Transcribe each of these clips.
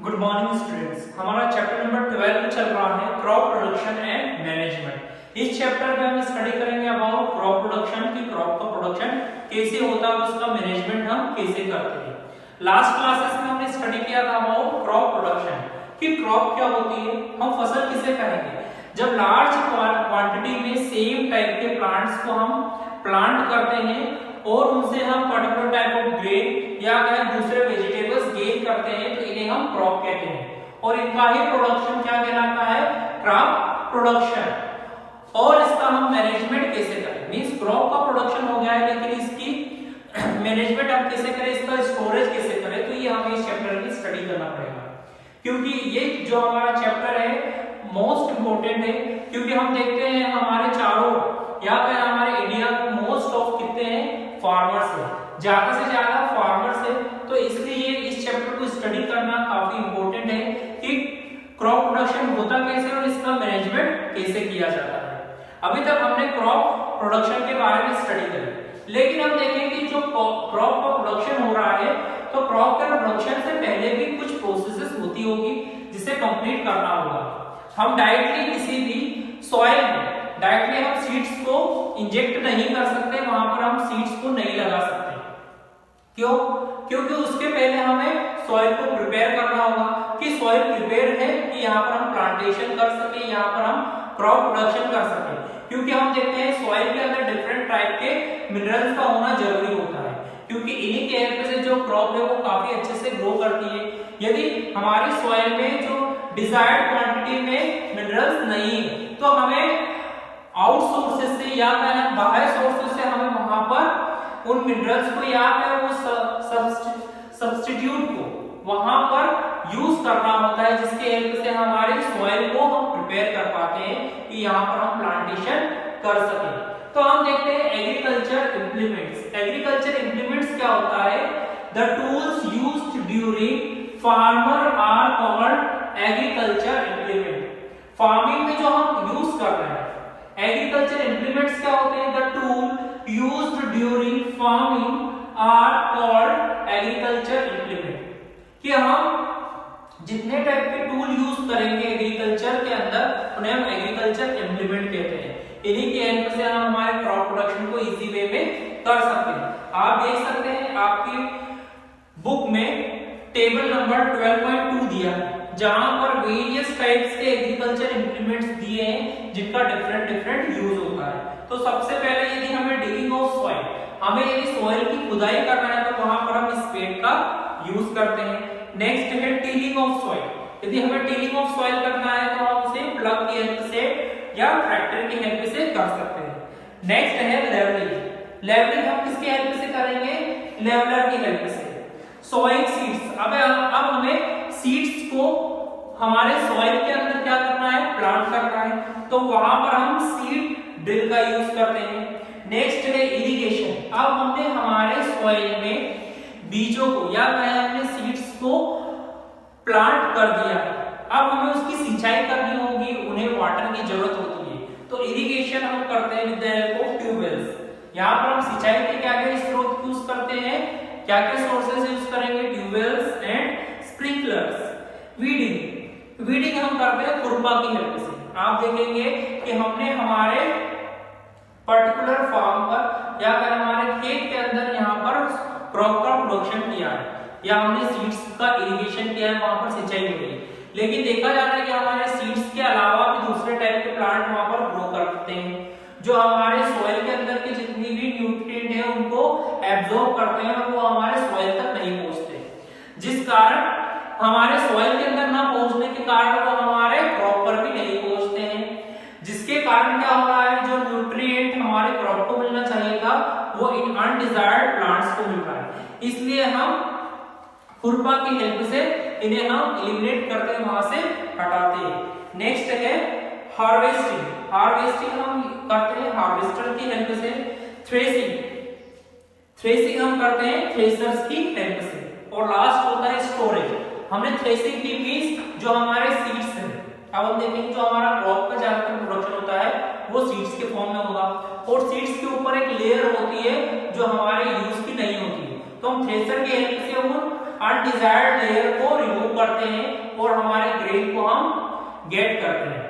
Good morning students. हमारा chapter number 12 चल रहा है क्रॉप प्रोडक्शन एंड मैनेजमेंट। इस चैप्टर में हम स्टडी करेंगे अबाउट क्रॉप प्रोडक्शन की क्रॉप का प्रोडक्शन कैसे होता है और उसका मैनेजमेंट हम कैसे करते हैं। लास्ट क्लासेस में हमने स्टडी किया था अबाउट क्रॉप प्रोडक्शन कि क्रॉप क्या होती है, हम फसल किसे कहेंगे जब लार्ज क्वांटिटी में सेम टाइप के प्लांट्स को हम प्लांट करते हैं और उनसे हम पर्टिकुलर टाइप ऑफ ग्रेन या दूसरे वेजिटेबल्स गेन करते हैं तो इन्हें हम क्रॉप कहते हैं और इनका ही प्रोडक्शन क्या कहलाता है, क्रॉप प्रोडक्शन। और इसका हम मैनेजमेंट कैसे करें, मींस क्रॉप का प्रोडक्शन हो गया है लेकिन इसकी मैनेजमेंट हम कैसे करें, इसका स्टोरेज कैसे करें, तो ये हमें इस चैप्टर में स्टडी करना पड़ेगा क्योंकि ये जो हमारा चैप्टर है मोस्ट इंपोर्टेंट है। क्योंकि हम देखते हैं हमारे चारों या फिर हमारे इंडिया में मोस्ट ऑफ कितने हैं, फार्मर्स है, ज्यादा से ज्यादा फार्मर्स है। तो इसलिए इस चैप्टर को स्टडी करना काफी इंपॉर्टेंट है कि क्रॉप प्रोडक्शन होता कैसे और इसका मैनेजमेंट कैसे किया जाता है। अभी तक हमने क्रॉप प्रोडक्शन के बारे में स्टडी करी, लेकिन हम देखेंगे जो क्रॉप का प्रोडक्शन हो रहा है तो क्रॉप के प्रोडक्शन से पहले भी कुछ प्रोसेसेस होती होगी जिसे कंप्लीट करना होगा। हम डायरेक्टली किसी भी सॉइल में डायरेक्टली हम सीड्स को इंजेक्ट नहीं कर सकते, वहां पर हम सीड्स को नहीं लगा सकते। क्यों? क्योंकि उसके पहले हमें सॉइल को प्रिपेयर करना होगा कि सॉइल प्रिपेयर है कि यहाँ पर हम प्लांटेशन कर सके, यहाँ पर हम क्रॉप प्रोडक्शन कर सके। क्योंकि हम देखते हैं सॉइल के अंदर डिफरेंट टाइप के मिनरल्स का होना जरूरी होता है क्योंकि इन्हीं के हेल्प से जो क्रॉप है वो काफी अच्छे से ग्रो करती है। यदि हमारी सॉइल में जो डिजायर्ड क्वांटिटी में मिनरल्स नहीं है तो हमें आउट सोर्सेस से या बाहर सोर्सेस से हमें वहां पर उन मिनरल्स को या वो सब्स्टिट्यूट को वहां पर यूज करना होता है जिसके हेल्प से हमारे सॉइल को हम प्रिपेयर कर पाते हैं कि यहाँ पर हम प्लांटेशन कर सके। तो हम देखते हैं एग्रीकल्चर इंप्लीमेंट्स। एग्रीकल्चर इंप्लीमेंट्स क्या होता है, the tools used during farmer are called agriculture implement. फार्मिंग में जो हम यूज कर रहे हैं एग्रीकल्चर इंप्लीमेंट्स क्या होते हैं, the tool used during farming are called agriculture implement. कि हम जितने टाइप के टूल यूज करेंगे एग्रीकल्चर के अंदर उन्हें हम एग्रीकल्चर इंप्लीमेंट कहते हैं। इन्हीं की हेल्प से हम हमारे क्रॉप प्रोडक्शन को इजी वे में कर सकते हैं। आप देख सकते हैं आपकी बुक में टेबल नंबर 12.2 दिया है जहां पर वेरियस टाइप्स के एग्रीकल्चर इंप्लीमेंट्स दिए हैं जिनका डिफरेंट यूज होता है। तो सबसे पहले यदि हमें डिगिंग ऑफ सॉइल, हमें यदि सॉइल की खुदाई करना है तो वहां पर हम स्पेड का यूज करते हैं। नेक्स्ट है टिलिंग ऑफ सॉइल, यदि हमें टिलिंग ऑफ सॉइल करना है तो हम उसे प्लग की हेल्प से या ट्रैक्टर की हेल्प से कर सकते हैं। नेक्स्ट है लेवलिंग। लेवलिंग हम किसकी हेल्प से करेंगे, लेवलर की हेल्प से। सोइंग सीड्स, अब हमें सीड्स को हमारे सॉइल के अंदर क्या करना है, प्लांट करना है, तो वहां पर हम सीड ड्रिल का यूज करते हैं। नेक्स्ट है इरिगेशन। अब हमने हमारे सॉइल में बीजों को या हमने सीड्स को प्लांट कर दिया, अब हमें उसकी सिंचाई करनी होगी, उन्हें वाटर की जरूरत होती है, तो इरिगेशन हम करते हैं with the help of tube wells. यहाँ पर हम सिंचाई के क्या क्या स्रोत यूज करते हैं, क्या क्या सोर्सेज यूज करेंगे, ट्यूबवेल्स एंड स्प्रिंकलर्स। वीडिंग हम करते हैं खुरपा की हेल्प से। आप देखेंगे कि हमने हमारे पर्टिकुलर फार्म पर या फिर हमारे खेत के अंदर यहाँ पर क्रॉप का प्रोडक्शन किया है या हमने सीड्स का इरिगेशन किया है, वहां पर सिंचाई हो रही है, लेकिन देखा जा रहा है कि हमारे सीड्स के अलावा भी दूसरे टाइप के प्लांट वहां पर ग्रो करते हैं जो हमारे सॉइल के अंदर के जितनी भी न्यूट्रिएंट है उनको एब्जॉर्ब करते हैं और वो हमारे सॉइल तक नहीं पहुंचते, जिस कारण हमारे सॉइल के अंदर ना पहुंचने के कारण वो हमारे क्रॉप पर भी नहीं पहुंचते हैं, जिसके कारण क्या हो रहा है, जो न्यूट्रिएंट हमारे क्रॉप को मिलना चाहिए था वो इन अनडिजायर्ड प्लांट्स को मिल रहा है। इसलिए हम खुरपा की हेल्प से इन्हें हम एलिमिनेट करते हैं, वहां से हटाते हैं। नेक्स्ट है हार्वेस्टिंग। हार्वेस्टिंग हम करते हैं हार्वेस्टर की हेल्प से। थ्रेसिंग हम करते हैं थ्रेसर्स की हेल्प से। और लास्ट होता है स्टोरेज। हमने थ्रेसिंग की मींस जो हमारे सीड्स हैं, अब हम देखेंगे जो हमारा क्रॉप का ज्यादातर प्रोडक्शन होता है वो सीड्स के फॉर्म में होगा और सीड्स के ऊपर एक लेयर होती है जो हमारे यूज की नहीं होती है, तो हम थ्रेसर की हेल्प से उन अनडिजायर्ड लेयर को रिमूव करते हैं और हमारे ग्रेन को हम गेट करते हैं।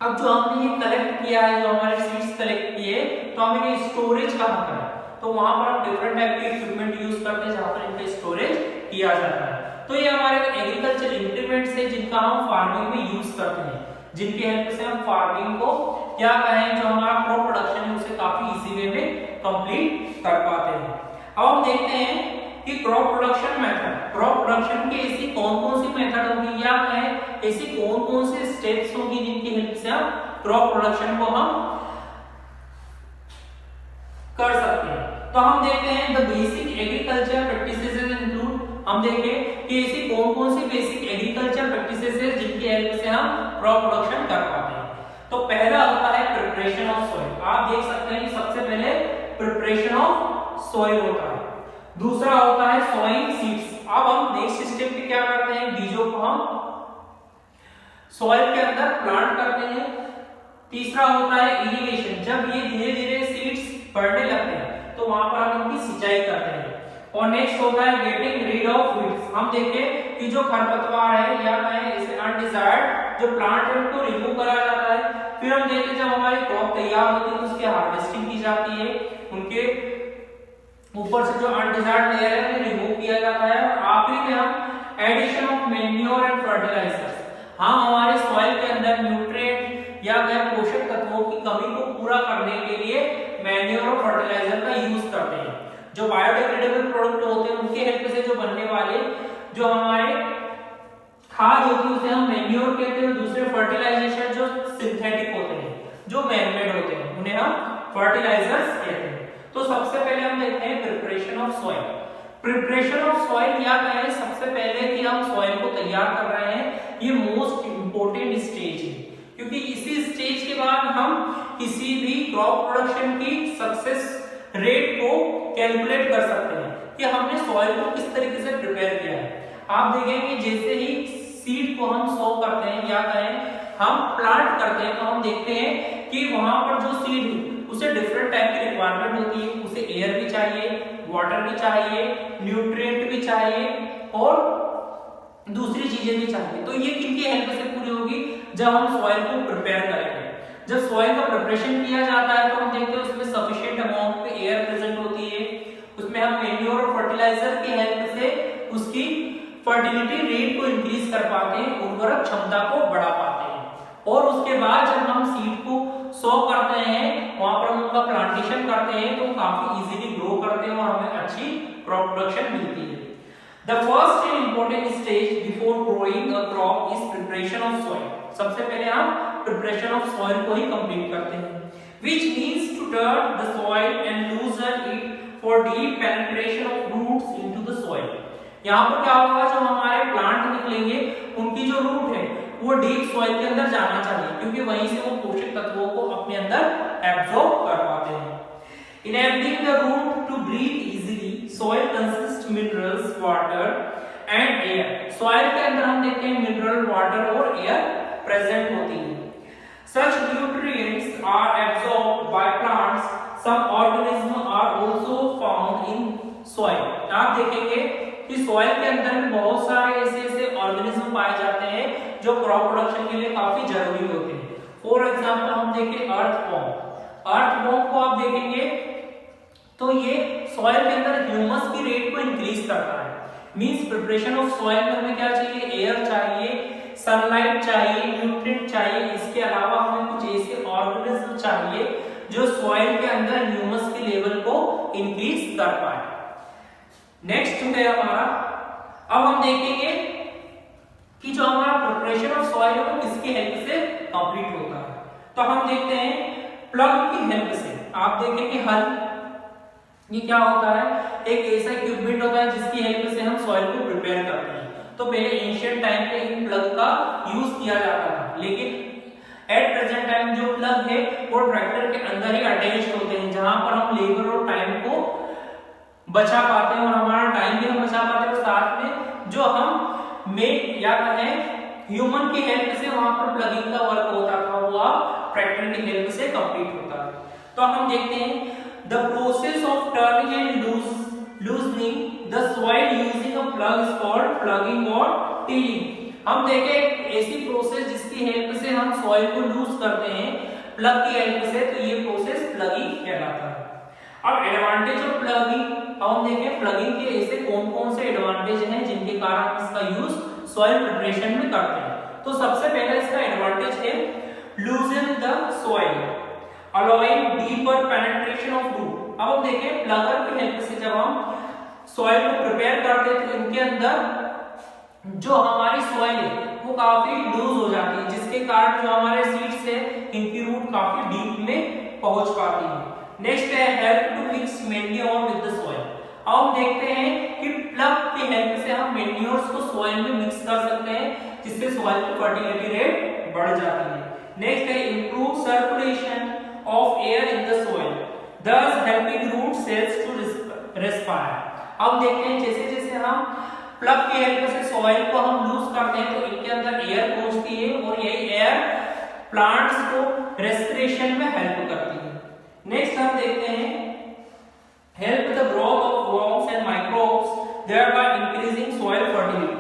अब जो हमने ये कलेक्ट किया है, जो हमारे सीड्स कलेक्ट किए, तो हम इन्हें स्टोरेज कहाँ करें, तो वहां पर हम डिफरेंट टाइप के इक्विपमेंट यूज करते हैं जहां पर इनका स्टोरेज किया जाता है। तो ये हमारे एग्रीकल्चर इंप्लीमेंट्स है जिनका हम फार्मिंग में यूज करते हैं, जिनकी हेल्प से हम फार्मिंग को क्या कहें, जो हमारा क्रॉप प्रोडक्शन है उसे काफी इजी वे में कंप्लीट कर पाते हैं। अब हम देखते हैं कि crop production method, crop production की ऐसी कौन-कौन सी मेथड होगी या कहें ऐसी कौन-कौन से स्टेप्स होंगी जिनकी हेल्प से हम क्रॉप प्रोडक्शन को हम कर सकते हैं। तो हम देखते हैं the basic agriculture practices include, हम देखें कि ऐसी कौन-कौन सी बेसिक एग्रीकल्चर प्रैक्टिसेस है जिनकी हेल्प से हम क्रॉप प्रोडक्शन कर पाते हैं। तो पहला होता है प्रिपरेशन ऑफ सॉइल। आप देख सकते हैं कि सबसे पहले प्रिपरेशन ऑफ सॉइल होता है, दूसरा होता है सोइंग सीड्स। अब हम नेक्स्ट स्टेप पे क्या करते हैं, बीजों को हम सॉइल के अंदर प्लांट करते हैं। तीसरा होता है इरिगेशन, जब ये धीरे धीरे सीड्स बढ़ने लगते हैं तो वहां पर हम इनकी सिंचाई करते हैं। और नेक्स्ट होता है गेटिंग रीड ऑफ वीड्स, हम देखें कि जो खरपतवार है या कहें इसे अनडिजायर्ड जो प्लांट है उनको रिमूव करा जाता है। फिर हम देखते हैं जब हमारी क्रॉप तैयार होती है तो उसकी हार्वेस्टिंग की जाती है, उनके ऊपर से जो अनडिजायर्ड लेयर है उन्हें रिमूव किया जाता है। और आखिरी में हम addition of manure and fertilizers, हम हमारे सॉइल के अंदर न्यूट्रिएंट या गैर पोषक तत्वों की कमी को पूरा करने के लिए मैन्योर और फर्टिलाइजर का यूज करते हैं। जो बायोडिग्रेडेबल प्रोडक्ट होते हैं उनके हेल्प से जो बनने वाले जो हमारे खाद होती है उसे हम मैन्योर कहते हैं। दूसरे फर्टिलाइजेशन जो सिंथेटिक होते हैं, जो मैनमेड होते हैं, उन्हें हम फर्टिलाइजर्स कहते हैं। तो सबसे पहले हम देखते हैं preparation of soil. Preparation of soil या कहें सबसे पहले कि हम सॉइल को तैयार कर रहे हैं, ये मोस्ट इंपोर्टेंट स्टेज है, क्योंकि इसी स्टेज के बाद हम किसी भी क्रॉप प्रोडक्शन की सक्सेस रेट को कैलकुलेट कर सकते हैं कि हमने सॉइल को किस तरीके से प्रिपेयर किया है। आप देखेंगे जैसे ही सीड को हम सो करते हैं या कहें हम प्लांट करते हैं तो हम देखते हैं कि वहां पर जो सीड है उसे डिफरेंट टाइप की रिक्वायरमेंट होती है, उसे एयर भी चाहिए, वाटर भी चाहिए, न्यूट्रिएंट भी चाहिए और दूसरी चीजें भी चाहिए। तो ये किनकी हेल्प से पूरी होगी, जब हम सॉइल को प्रिपेयर करेंगे। जब सॉइल का प्रिपरेशन किया जाता है तो हम देखते हैं उसमें सफिशिएंट अमाउंट में एयर प्रेजेंट होती है, उसमें हम मैन्योर और फर्टिलाइजर की हेल्प से उसकी फर्टिलिटी रेट को इंक्रीज कर पाते हैं, उर्वरक क्षमता को बढ़ा पाते हैं। और उसके बाद जब हम सीड को सो करते हैं, वहां पर हम उनका प्लांटेशन करते हैं तो काफी इजीली ग्रो करते हैं और हमें अच्छी क्रॉप प्रोडक्शन मिलती है। The first and important stage before growing a crop is preparation of soil. सबसे पहले हम preparation of soil को ही complete करते हैं, which means to turn the soil and loosen it for deep penetration of roots into the soil. यहाँ पर क्या होगा, जो हमारे प्लांट निकलेंगे उनकी जो रूट है वो डीप सॉइल के अंदर जाना चाहिए, क्योंकि वहीं से वो पोषक तत्वों को अपने अंदर एब्जॉर्ब कर पाते हैं। Enabling the root to breathe easily, soil consists minerals, water and air. Soil के अंदर हम देखते हैं मिनरल, वाटर और एयर प्रेजेंट होती है। Such nutrients are absorbed by plants. Some organisms are also found in soil. आप देखेंगे कि सॉइल के अंदर में बहुत सारे ऐसे ऑर्गेनिज्म पाए जाते हैं जो क्रॉप प्रोडक्शन के लिए काफी जरूरी होते हैं। फॉर एग्जांपल हम देखें अर्थवॉर्म को आप देखेंगे तो ये सॉइल के अंदर ह्यूमस की रेट को इंक्रीज करता है। मींस प्रिपरेशन ऑफ सॉइल में हमें क्या चाहिए, एयर चाहिए, सनलाइट चाहिए, न्यूट्रिएंट चाहिए, इसके अलावा हमें कुछ ऐसे ऑर्गेनिज्म चाहिए जो सॉइल के अंदर ह्यूमस के लेवल को इंक्रीज कर पाए। नेक्स्ट है हमारा, अब हम देखेंगे कि जो हमारा प्रिपरेशन ऑफ सॉइल है वो किसकी हेल्प से कंप्लीट होता है। तो हम देखते हैं प्लग की हेल्प से। आप देखेंगे हल, ये क्या होता है, एक ऐसा इक्विपमेंट होता है जिसकी हेल्प से हम सॉइल को प्रिपेयर करते हैं। तो पहले एंशिएंट टाइम पे इन प्लग का यूज किया जाता था, लेकिन एट प्रेजेंट टाइम जो प्लग है वो ट्रैक्टर के अंदर ही अटैच होते हैं, जहां पर हम लेबर और टाइम को बचा पाते हैं और हमारा टाइम भी हम बचा पाते हैं। साथ में जो हम मेक या कहें ह्यूमन की हेल्प से वहां पर प्लगिंग का वर्क होता था वो अब ट्रैक्टर की हेल्प से कंप्लीट होता है। तो हम देखते हैं the process of turning and loosening the soil using a plug is plugging और टिलिंग। हम देखें एक ऐसी प्रोसेस जिसकी हेल्प से हम सॉइल को लूज करते हैं प्लग की हेल्प से, तो ये प्रोसेस प्लगिंग कहलाता है। अब एडवांटेज ऑफ प्लगिंग, हम देखें प्लगिंग के ऐसे कौन-कौन से एडवांटेज हैं जिनके कारण हम इसका यूज सॉइल प्रिपरेशन में करते हैं। तो सबसे पहले इसका एडवांटेज है loosen the soil, allowing deeper penetration of root. अब हम देखें प्लगर की हेल्प से जब हम सॉइल को प्रिपेयर करते हैं तो इनके अंदर जो हमारी सॉइल है वो काफी लूज हो जाती है, जिसके कारण जो हमारे सीड्स है इनकी रूट काफी डीप में पहुंच पाती है। नेक्स्ट है help to mix manure with the soil. अब हम देखते हैं कि प्लग की हेल्प से हम मैन्योर्स को सॉइल में मिक्स कर सकते हैं, जिससे सॉइल की फर्टिलिटी रेट बढ़ जाती है। नेक्स्ट है improve circulation of air in the soil, thus helping root cells to respire। अब देखते हैं जैसे जैसे हम प्लग की हेल्प से सॉइल को हम लूज करते हैं तो इनके अंदर एयर पहुंचती है और यही एयर प्लांट्स को रेस्पिरेशन में हेल्प करती है। नेक्स्ट हम देखते हैं help the growth of worms and microbes thereby increasing soil fertility।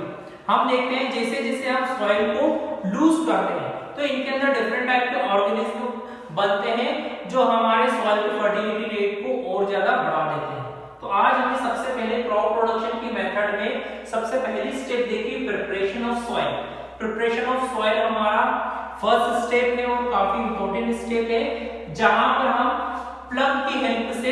हम देखते हैं जैसे जैसे हम सॉइल को लूज करते हैं तो इनके अंदर डिफरेंट टाइप के ऑर्गेनिज्म बनते हैं जो हमारे सॉइल की फर्टिलिटी रेट को और ज्यादा बढ़ा देते हैं। तो आज हमने सबसे पहले क्रॉप प्रोडक्शन की मेथड में सबसे पहली स्टेप देखी preparation of soil. Preparation of soil हमारा फर्स्ट स्टेप है और काफी इंपॉर्टेंट स्टेप है, जहां पर हम प्लग की हेल्प से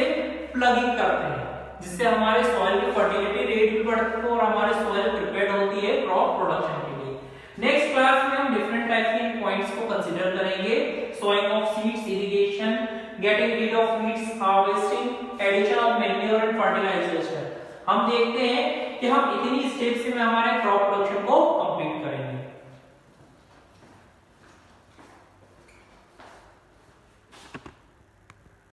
प्लगिंग करते हैं, जिससे हमारे सॉइल की फर्टिलिटी रेट भी बढ़ती है और हमारी सॉइल प्रिपेयर्ड होती है क्रॉप प्रोडक्शन के लिए। नेक्स्ट क्लास में हम डिफरेंट टाइप के पॉइंट्स को कंसीडर करेंगे, sowing of seeds, irrigation, getting rid of weeds, harvesting, addition of manure and fertilization. हम देखते हैं कि हम इतनी स्टेप्स में हमारे क्रॉप प्रोडक्शन को